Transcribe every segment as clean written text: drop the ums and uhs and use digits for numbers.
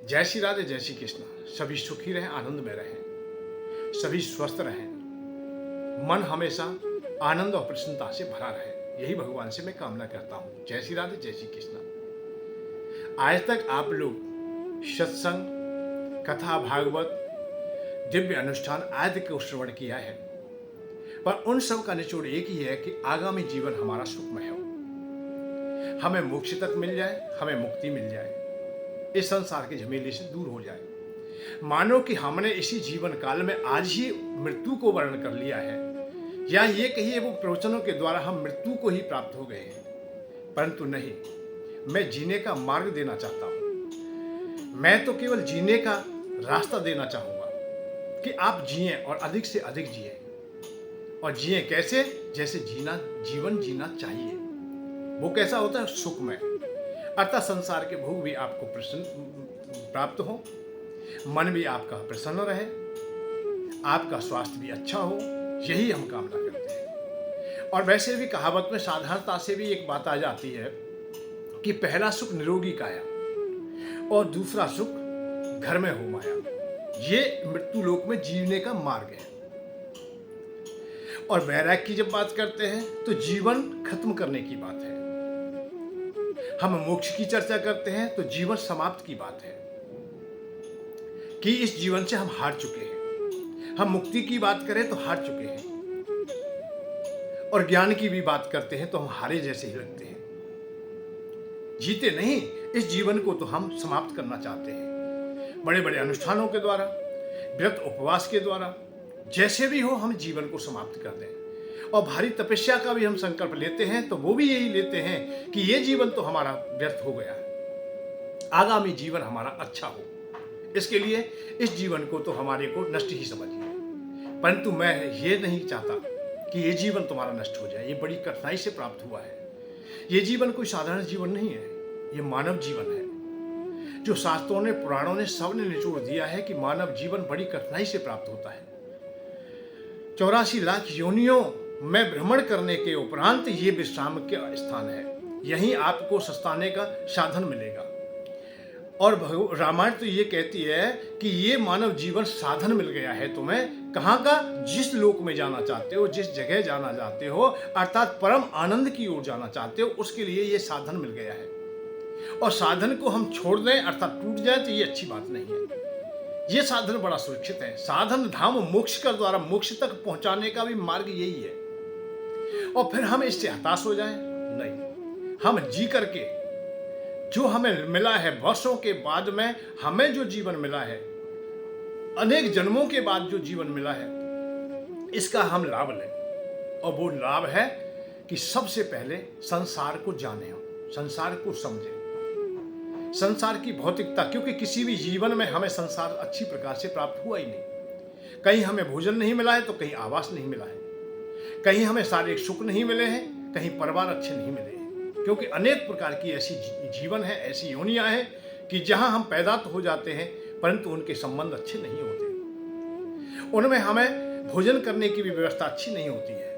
जय श्री राधे, जय श्री कृष्ण। सभी सुखी रहें, आनंद में रहें, सभी स्वस्थ रहें, मन हमेशा आनंद और प्रसन्नता से भरा रहे, यही भगवान से मैं कामना करता हूँ। जय श्री राधे, जय श्री कृष्ण। आज तक आप लोग सत्संग, कथा, भागवत, दिव्य अनुष्ठान आदि को श्रवण किया है, पर उन सब का निचोड़ एक ही है कि आगामी जीवन हमारा सुखमय हो, हमें मोक्ष तक मिल जाए, हमें मुक्ति मिल जाए, इस संसार के झमेले से दूर हो जाए। मानो कि हमने इसी जीवन काल में आज ही मृत्यु को वर्ण कर लिया है, या ये कहिए वो प्रवचनों के द्वारा हम मृत्यु को ही प्राप्त हो गए हैं। परंतु नहीं, मैं जीने का मार्ग देना चाहता हूं। मैं तो केवल जीने का रास्ता देना चाहूंगा कि आप जिएं और अधिक से अधिक जिएं। और जिएं कैसे? जैसे जीवन जीना चाहिए। वो कैसा होता है? सुखमय, अर्थात संसार के भोग भी आपको प्राप्त हो, मन भी आपका प्रसन्न रहे, आपका स्वास्थ्य भी अच्छा हो, यही हम कामना करते हैं। और वैसे भी कहावत में साधारणता से भी एक बात आ जाती है कि पहला सुख निरोगी काया और दूसरा सुख घर में हो माया। ये मृत्यु लोक में जीने का मार्ग है। और वैराग्य की जब बात करते हैं तो जीवन खत्म करने की बात है। हम मोक्ष की चर्चा करते हैं तो जीवन समाप्त की बात है, कि इस जीवन से हम हार चुके हैं। हम मुक्ति की बात करें तो हार चुके हैं, और ज्ञान की भी बात करते हैं तो हम हारे जैसे ही लगते हैं। जीते नहीं, इस जीवन को तो हम समाप्त करना चाहते हैं। बड़े बड़े अनुष्ठानों के द्वारा, व्रत उपवास के द्वारा, जैसे भी हो हम जीवन को समाप्त कर दें। और भारी तपस्या का भी हम संकल्प लेते हैं तो वो भी यही लेते हैं कि ये जीवन तो हमारा व्यर्थ हो गया है, आगामी जीवन हमारा अच्छा हो। इसके लिए इस जीवन को तो हमारे को नष्ट ही समझिए। परंतु मैं ये नहीं चाहता कि ये जीवन तुम्हारा नष्ट हो जाए। ये बड़ी कठिनाई से प्राप्त हुआ है। ये जीवन कोई साधारण जीवन नहीं है, ये मानव जीवन है, जो शास्त्रों ने, पुराणों ने, सबने निचोड़ दिया है कि मानव जीवन बड़ी कठिनाई से प्राप्त होता है। 84 लाख योनियों में भ्रमण करने के उपरांत ये विश्राम का स्थान है। यहीं आपको सस्ताने का साधन मिलेगा। और रामायण तो ये कहती है कि ये मानव जीवन साधन मिल गया है तुम्हें। कहाँ का? जिस लोक में जाना चाहते हो, जिस जगह जाना चाहते हो, अर्थात परम आनंद की ओर जाना चाहते हो, उसके लिए ये साधन मिल गया है। और साधन को हम छोड़ दें अर्थात टूट जाए तो ये अच्छी बात नहीं है। ये साधन बड़ा सुरक्षित है। साधन धाम मोक्ष का द्वारा मोक्ष तक पहुंचाने का भी मार्ग यही है। और फिर हम इससे हताश हो जाएं? नहीं, हम जी करके जो हमें मिला है, वर्षों के बाद में हमें जो जीवन मिला है, अनेक जन्मों के बाद जो जीवन मिला है, इसका हम लाभ लें। और वो लाभ है कि सबसे पहले संसार को जाने, हम संसार को समझें, संसार की भौतिकता। क्योंकि किसी भी जीवन में हमें संसार अच्छी प्रकार से प्राप्त हुआ ही नहीं। कहीं हमें भोजन नहीं मिला है तो कहीं आवास नहीं मिला है, कहीं हमें शारीरिक सुख नहीं मिले हैं, कहीं परिवार अच्छे नहीं मिले हैं। क्योंकि अनेक प्रकार की ऐसी जीवन है, ऐसी योनियां हैं कि जहां हम पैदा तो हो जाते हैं परंतु उनके संबंध अच्छे नहीं होते। उनमें हमें भोजन करने की भी व्यवस्था अच्छी नहीं होती है।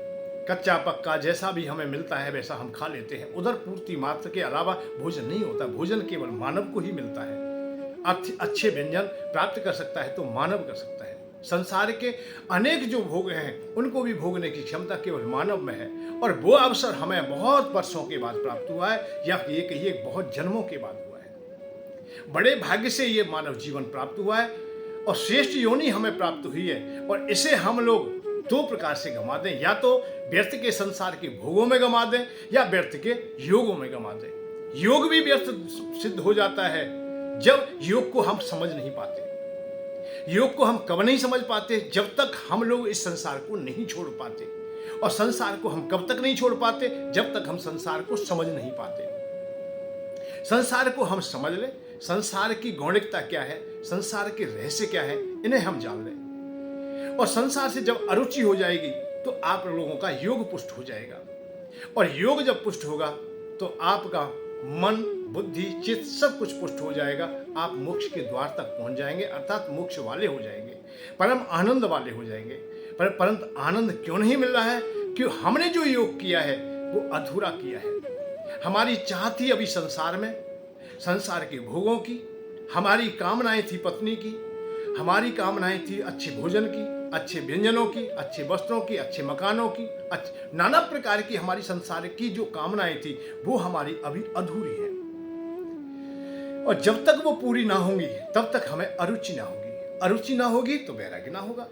कच्चा पक्का जैसा भी हमें मिलता है वैसा हम खा लेते हैं। उधर पूर्ति मात्र के अलावा भोजन नहीं होता। भोजन केवल मानव को ही मिलता है। अच्छे व्यंजन प्राप्त कर सकता है तो मानव कर सकता है। संसार के अनेक जो भोग हैं उनको भी भोगने की क्षमता केवल मानव में है। और वो अवसर हमें बहुत वर्षों के बाद प्राप्त हुआ है, या ये कहिए बहुत जन्मों के बाद हुआ है। बड़े भाग्य से ये मानव जीवन प्राप्त हुआ है और श्रेष्ठ योनि हमें प्राप्त हुई है। और इसे हम लोग दो प्रकार से गंवा दें, या तो व्यर्थ के संसार के भोगों में गंवा दें या व्यर्थ के योगों में गंवा दें। योग भी व्यर्थ सिद्ध हो जाता है जब योग को हम समझ नहीं पाते। योग को हम कब नहीं समझ पाते? जब तक हम लोग इस संसार को नहीं छोड़ पाते। और संसार को हम कब तक नहीं छोड़ पाते? जब तक हम संसार को समझ नहीं पाते। संसार को हम समझ लें, संसार की गौणिकता क्या है, संसार के रहस्य क्या है, इन्हें हम जान लें। और संसार से जब अरुचि हो जाएगी तो आप लोगों का योग पुष्ट हो जाएगा। और योग जब पुष्ट होगा तो आपका मन, बुद्धि, चित्त सब कुछ पुष्ट हो जाएगा। आप मोक्ष के द्वार तक पहुंच जाएंगे, अर्थात मोक्ष वाले हो जाएंगे, परम आनंद वाले हो जाएंगे। परंतु आनंद क्यों नहीं मिल रहा है? क्यों? हमने जो योग किया है वो अधूरा किया है। हमारी चाह थी अभी संसार में, संसार के भोगों की, हमारी कामनाएं थी पत्नी की, हमारी कामनाएं थी अच्छे भोजन की, अच्छे व्यंजनों की, अच्छे वस्त्रों की, अच्छे मकानों की, नाना प्रकार की हमारी संसार की जो कामनाएं थी वो हमारी अभी अधूरी है। और जब तक वो पूरी ना होंगी तब तक हमें अरुचि ना होगी, अरुचि ना होगी तो वैराग्य ना होगा।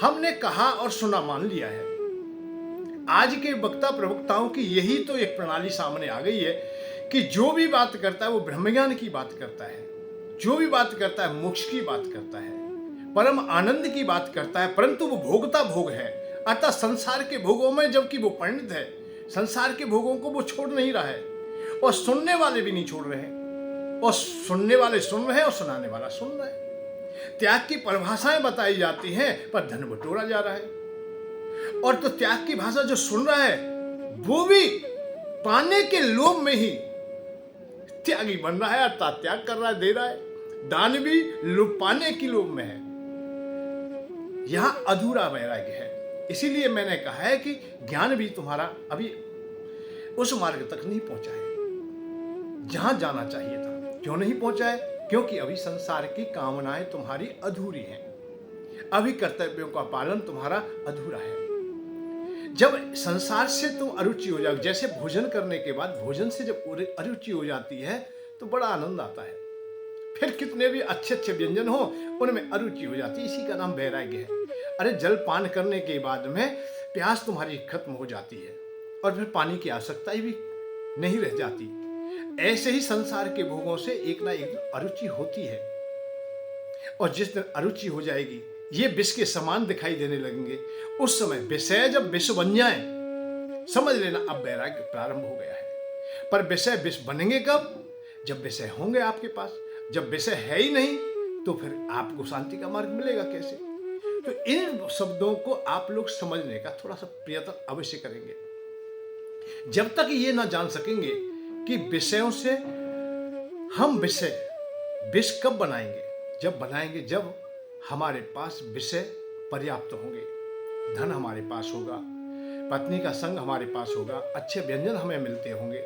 हमने कहा और सुना मान लिया है। आज के वक्ता प्रवक्ताओं की यही तो एक प्रणाली सामने आ गई है कि जो भी बात करता है वो ब्रह्मज्ञान की बात करता है, जो भी बात करता है मोक्ष की बात करता है, परम आनंद की बात करता है, परंतु वो भोगता भोग है। अतः संसार के भोगों में जबकि वो पंडित है, संसार के भोगों को वो छोड़ नहीं रहा है और सुनने वाले भी नहीं छोड़ रहे हैं, और सुनने वाले सुन रहे हैं और सुनाने वाला सुन रहा है। त्याग की परिभाषाएं बताई जाती हैं पर धन बटोरा जा रहा है। और तो त्याग की भाषा जो सुन रहा है वो भी पाने के लोभ में ही त्यागी बन रहा है, अर्थात त्याग कर रहा है, दे रहा है। दान भी लोभ पाने की लोभ में है। यहां अधूरा वैराग्य है। इसीलिए मैंने कहा है कि ज्ञान भी तुम्हारा अभी उस मार्ग तक नहीं पहुंचा है जहां जाना चाहिए था। क्यों नहीं पहुंचा है? क्योंकि अभी संसार की कामनाएं तुम्हारी अधूरी हैं, अभी कर्तव्यों का पालन तुम्हारा अधूरा है। जब संसार से तुम अरुचि हो जाओ, जैसे भोजन करने के बाद भोजन से जब अरुचि हो जाती है तो बड़ा आनंद आता है, फिर कितने भी अच्छे अच्छे व्यंजन हो उनमें अरुचि हो जाती है। इसी का नाम वैराग्य है। अरे जल पान करने के बाद में प्यास तुम्हारी खत्म हो जाती है और फिर पानी की आवश्यकता भी नहीं रह जाती। ऐसे ही संसार के भोगों से एक ना एक दिन अरुचि होती है, और जिस दिन अरुचि हो जाएगी ये विष के समान दिखाई देने लगेंगे, उस समय विषय जब विष बन जाए समझ लेना अब वैराग्य प्रारंभ हो गया है। पर विषय विष बनेंगे कब? जब विषय होंगे आपके पास। जब विषय है ही नहीं तो फिर आपको शांति का मार्ग मिलेगा कैसे? तो इन शब्दों को आप लोग समझने का थोड़ा सा प्रयत्न अवश्य करेंगे। जब तक ये ना जान सकेंगे कि विषयों से हम विष कब बनाएंगे? जब बनाएंगे जब हमारे पास विषय पर्याप्त होंगे, धन हमारे पास होगा, पत्नी का संग हमारे पास होगा, अच्छे व्यंजन हमें मिलते होंगे,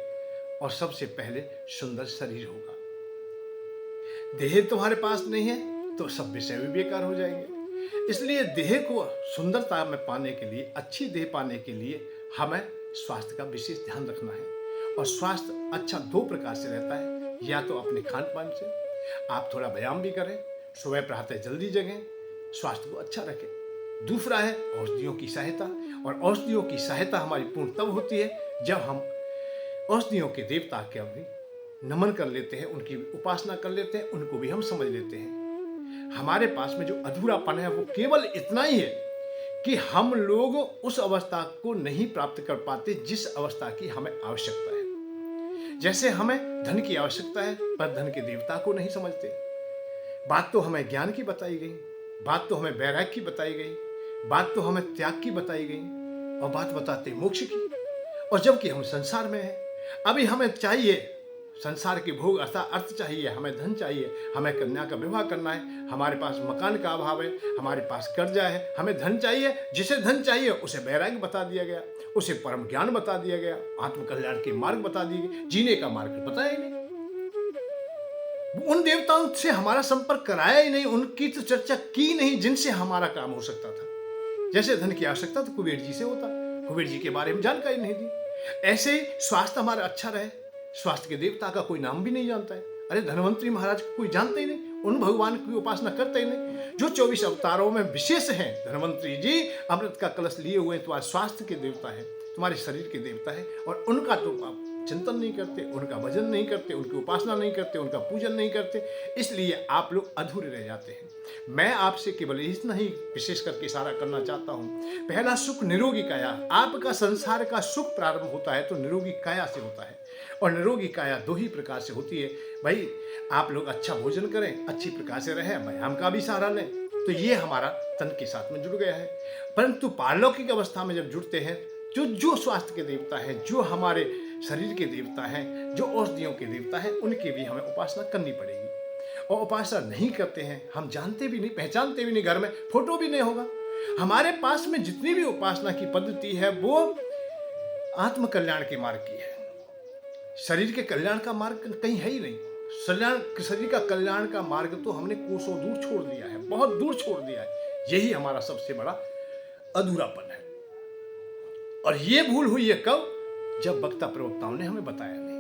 और सबसे पहले सुंदर शरीर होगा। देह तुम्हारे पास नहीं है तो सब विषय भी बेकार हो जाएंगे। इसलिए देह को सुंदरता में पाने के लिए, अच्छी देह पाने के लिए हमें स्वास्थ्य का विशेष ध्यान रखना है। और स्वास्थ्य अच्छा दो प्रकार से रहता है, या तो अपने खान पान से, आप थोड़ा व्यायाम भी करें, सुबह प्रातः जल्दी जगें, स्वास्थ्य को अच्छा रखें। दूसरा है औषधियों की सहायता, और औषधियों की सहायता हमारी पूर्ण तब होती है जब हम औषधियों के देवता के भी नमन कर लेते हैं, उनकी उपासना कर लेते हैं, उनको भी हम समझ लेते हैं। हमारे पास में जो अधूरापन है वो केवल इतना ही है कि हम लोग उस अवस्था को नहीं प्राप्त कर पाते जिस अवस्था की हमें आवश्यकता है। जैसे हमें धन की आवश्यकता है पर धन के देवता को नहीं समझते। बात तो हमें ज्ञान की बताई गई, बात तो हमें वैराग्य की बताई गई, बात तो हमें त्याग की बताई गई, और बात बताते मोक्ष की। और जबकि हम संसार में हैं, अभी हमें चाहिए संसार के भोग, अर्थात अर्थ चाहिए, हमें धन चाहिए, हमें कन्या का विवाह करना है, हमारे पास मकान का अभाव है, हमारे पास कर्जा है, हमें धन चाहिए। जिसे धन चाहिए उसे वैराग्य बता दिया गया, उसे परम ज्ञान बता दिया गया, आत्मकल्याण के मार्ग बता दिए गए, जीने का मार्ग बताया ही नहीं। उन देवताओं से हमारा संपर्क कराया ही नहीं, उनकी तो चर्चा की नहीं जिनसे हमारा काम हो सकता था। जैसे धन की आवश्यकता तो कुबेर जी से होता, कुबेर जी के बारे में जानकारी नहीं दी। ऐसे ही स्वास्थ्य हमारा अच्छा रहे, स्वास्थ्य के देवता का कोई नाम भी नहीं जानता है। अरे धनवंतरी महाराज को कोई जानते ही नहीं, उन भगवान की उपासना करते ही नहीं जो 24 अवतारों में विशेष हैं। धनवंतरी जी अमृत का कलश लिए हुए तुम्हारे स्वास्थ्य के देवता है, तुम्हारे शरीर के देवता है, और उनका तो आप चिंतन नहीं करते, उनका भजन नहीं करते, उनकी उपासना नहीं करते, उनका पूजन नहीं करते, इसलिए आप लोग अधूरे रह जाते हैं। मैं आपसे केवल इतना ही विशेष करके इशारा करना चाहता हूँ। पहला सुख निरोगी काया। आपका संसार का सुख प्रारंभ होता है तो निरोगी काया से होता है, और निरोगी काया दो ही प्रकार से होती है। भाई आप लोग अच्छा भोजन करें, अच्छी प्रकार से रहें, व्यायाम का भी सहारा लें, तो ये हमारा तन के साथ में जुड़ गया है। परंतु पारलौकिक अवस्था में जब जुड़ते हैं, जो स्वास्थ्य के देवता हैं, जो हमारे शरीर के देवता हैं, जो औषधियों के देवता हैं, उनकी भी हमें उपासना करनी पड़ेगी। और उपासना नहीं करते हैं, हम जानते भी नहीं, पहचानते भी नहीं, घर में फोटो भी नहीं होगा। हमारे पास में जितनी भी उपासना की पद्धति है वो आत्म कल्याण के मार्ग की है, शरीर के कल्याण का मार्ग कहीं है ही नहीं। शरीर का कल्याण का मार्ग तो हमने कोसों दूर छोड़ दिया है, बहुत दूर छोड़ दिया है। यही हमारा सबसे बड़ा अधूरापन है। और ये भूल हुई है कब? जब वक्ता प्रवक्ताओं ने हमें बताया नहीं।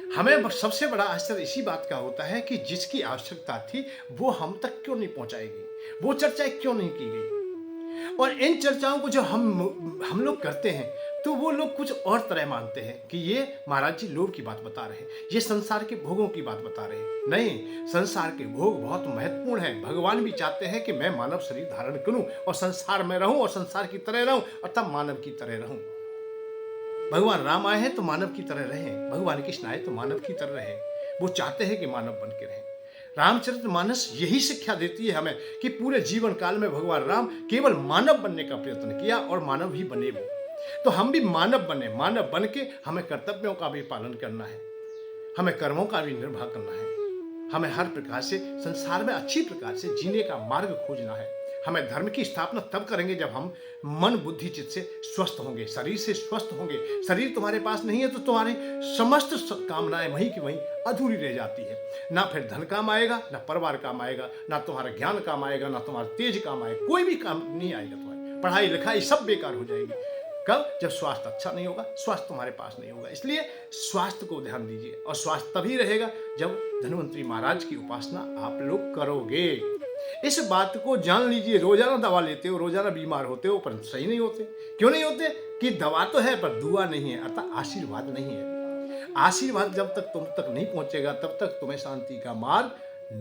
हमें सबसे बड़ा आश्चर्य इसी बात का होता है कि जिसकी आवश्यकता थी वो हम तक क्यों नहीं पहुंचाई गई, वो चर्चाएं क्यों नहीं की गई। और इन चर्चाओं को जो हम लोग करते हैं तो वो लोग कुछ और तरह मानते हैं कि ये महाराज जी लोभ की बात बता रहे हैं, ये संसार के भोगों की बात बता रहे हैं। नहीं, संसार के भोग बहुत महत्वपूर्ण हैं। भगवान भी चाहते हैं कि मैं मानव शरीर धारण करूं और संसार में रहूं और संसार की तरह रहूं और तब मानव की तरह रहूं। भगवान राम आए हैं तो मानव की तरह रहें, भगवान कृष्ण आए तो मानव की तरह रहें। वो चाहते हैं कि मानव बन के रहें। रामचरितमानस यही शिक्षा देती है हमें कि पूरे जीवन काल में भगवान राम केवल मानव बनने का प्रयत्न किया और मानव ही बने वो। तो हम भी मानव बने, मानव बन के हमें कर्तव्यों का भी पालन करना है, हमें कर्मों का भी निर्वाह करना है, हमें हर प्रकार से संसार में अच्छी प्रकार से जीने का मार्ग खोजना है। हमें धर्म की स्थापना तब करेंगे जब हम मन बुद्धि चित्त से स्वस्थ होंगे, शरीर से स्वस्थ होंगे। शरीर तुम्हारे पास नहीं है तो तुम्हारे समस्त कामनाएं वहीं की वहीं अधूरी रह जाती है। ना फिर धन काम आएगा, ना परिवार काम आएगा, ना तुम्हारा ज्ञान काम आएगा, ना तुम्हारा तेज काम आएगा, कोई भी काम नहीं आएगा। तुम्हारी पढ़ाई लिखाई सब बेकार हो जाएगी। कब? जब स्वास्थ्य अच्छा नहीं होगा, स्वास्थ्य तुम्हारे पास नहीं होगा। इसलिए स्वास्थ्य को ध्यान दीजिए। और स्वास्थ्य तभी रहेगा जब धन्वंतरी महाराज की उपासना आप लोग करोगे। इस बात को जान लीजिए। रोजाना दवा लेते हो, रोजाना बीमार होते हो, पर सही नहीं होते। क्यों नहीं होते? कि दवा तो है पर दुआ नहीं है, अर्थात आशीर्वाद नहीं है। आशीर्वाद जब तक तुम तक नहीं पहुंचेगा तब तक तुम्हें शांति का मार्ग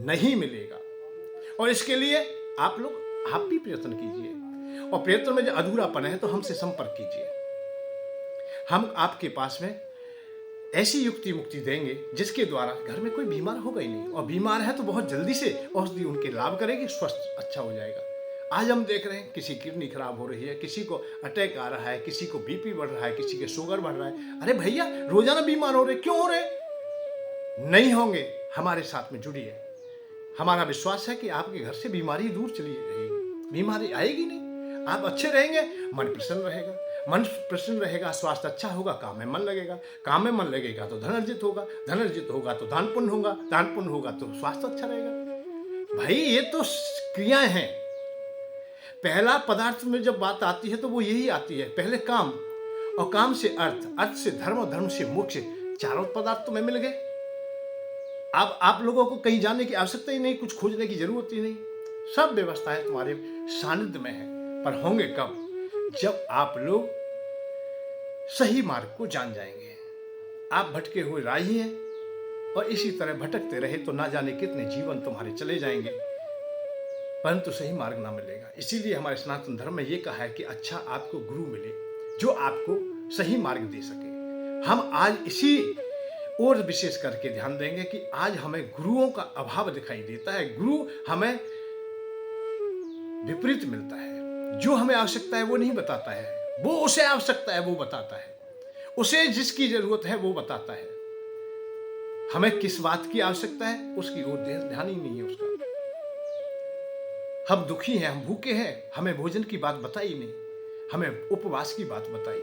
नहीं मिलेगा। और इसके लिए आप भी प्रयत्न कीजिए। और प्रयत्न में जो अधूरापन है तो हमसे संपर्क कीजिए। हम आपके पास में ऐसी युक्ति मुक्ति देंगे जिसके द्वारा घर में कोई बीमार होगा ही नहीं, और बीमार है तो बहुत जल्दी से औषधि उनके लाभ करेगी, स्वस्थ अच्छा हो जाएगा। आज हम देख रहे हैं किसी की किडनी खराब हो रही है, किसी को अटैक आ रहा है, किसी को बीपी बढ़ रहा है, किसी के शुगर बढ़ रहा है। अरे भैया, रोजाना बीमार हो रहे, क्यों हो रहे? नहीं होंगे। हमारे साथ में जुड़िए। हमारा विश्वास है कि आपके घर से बीमारी दूर चली जाएगी, बीमारी आएगी नहीं। आप अच्छे रहेंगे, मन प्रसन्न रहेगा, मन प्रसन्न रहेगा, स्वास्थ्य अच्छा होगा, काम में मन लगेगा, काम में मन लगेगा तो धन अर्जित होगा, धन अर्जित होगा तो दान पुण्य होगा, दान पुण्य होगा तो स्वास्थ्य अच्छा रहेगा। भाई ये तो क्रियाएं हैं। पहला पदार्थ में जब बात आती है तो वो यही आती है, पहले काम, और काम से अर्थ, अर्थ से धर्म, और धर्म से मोक्ष। चारों पदार्थ तुम्हें मिल गए। अब आप लोगों को कहीं जाने की आवश्यकता ही नहीं, कुछ खोजने की जरूरत ही नहीं। सब व्यवस्थाएं तुम्हारे सानिध्य में है। पर होंगे कब? जब आप लोग सही मार्ग को जान जाएंगे। आप भटके हुए राही हैं और इसी तरह भटकते रहे तो ना जाने कितने जीवन तुम्हारे चले जाएंगे, परंतु सही मार्ग ना मिलेगा। इसीलिए हमारे सनातन धर्म में यह कहा है कि अच्छा आपको गुरु मिले जो आपको सही मार्ग दे सके। हम आज इसी और विशेष करके ध्यान देंगे कि आज हमें गुरुओं का अभाव दिखाई देता है। गुरु हमें विपरीत मिलता है। जो हमें आवश्यकता है वो नहीं बताता है, वो उसे आवश्यकता है वो बताता है, उसे जिसकी जरूरत है वो बताता है। हमें किस बात की आवश्यकता है उसकी ओर ध्यान ही नहीं है उसका। हम दुखी हैं, हम भूखे हैं, हमें भोजन की बात बताई नहीं, हमें उपवास की बात बताई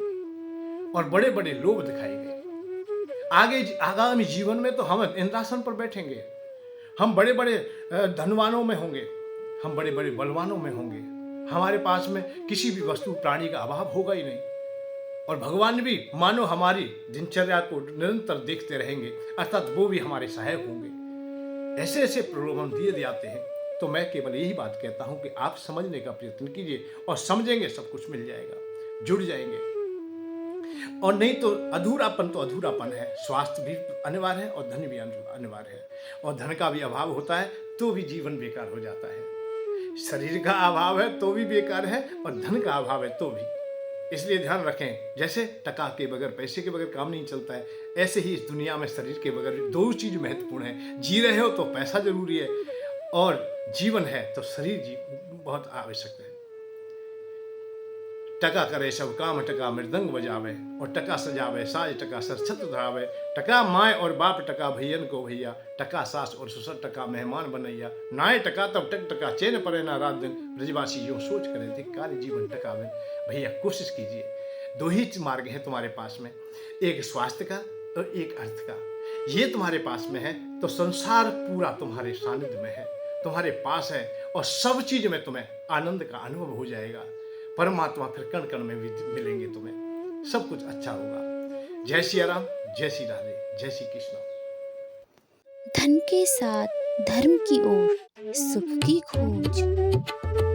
और बड़े बड़े लोभ दिखाए गए। आगामी जीवन में तो हम इंद्रासन पर बैठेंगे, हम बड़े बड़े धनवानों में होंगे, हम बड़े बड़े बलवानों में होंगे। हमारे पास में किसी भी वस्तु प्राणी का अभाव होगा ही नहीं। और भगवान भी मानो हमारी दिनचर्या को निरंतर देखते रहेंगे, अर्थात वो भी हमारे सहायक होंगे। ऐसे ऐसे प्रलोभन दिए जाते हैं। तो मैं केवल यही बात कहता हूं कि आप समझने का प्रयत्न कीजिए और समझेंगे सब कुछ मिल जाएगा, जुड़ जाएंगे। और नहीं तो अधूरापन है। स्वास्थ्य भी अनिवार्य है और धन भी अनिवार्य है। और धन का भी अभाव होता है तो भी जीवन बेकार हो जाता है। शरीर का अभाव है तो भी बेकार है और धन का अभाव है तो भी। इसलिए ध्यान रखें, जैसे टका के बगैर, पैसे के बगैर काम नहीं चलता है, ऐसे ही इस दुनिया में शरीर के बगैर दो चीज महत्वपूर्ण है। जी रहे हो तो पैसा जरूरी है, और जीवन है तो शरीर बहुत आवश्यक है। टका करे सब काम, टका मृदंग बजावे, और टका सजावे साज, टका सरछत धरावे। टका माय और बाप, टका भैयन को भैया, टका सास और ससुर, टका मेहमान बनैया। नाय टका तब टक टका चैन परे ना रात दिन, ब्रजवासी यूं सोच करे धिक्कार जीवन टकावे। भैया कोशिश कीजिए। दो ही मार्ग है तुम्हारे पास में, एक स्वास्थ्य का और एक अर्थ का। ये तुम्हारे पास में है तो संसार पूरा तुम्हारे सानिध्य में है, तुम्हारे पास है, और सब चीज में तुम्हें आनंद का अनुभव हो जाएगा। परमात्मा फिर कण कण में मिलेंगे तुम्हें, सब कुछ अच्छा होगा। जय श्री राम, जय श्री राधे, जय श्री कृष्ण। धन के साथ धर्म की ओर, सुख की खोज।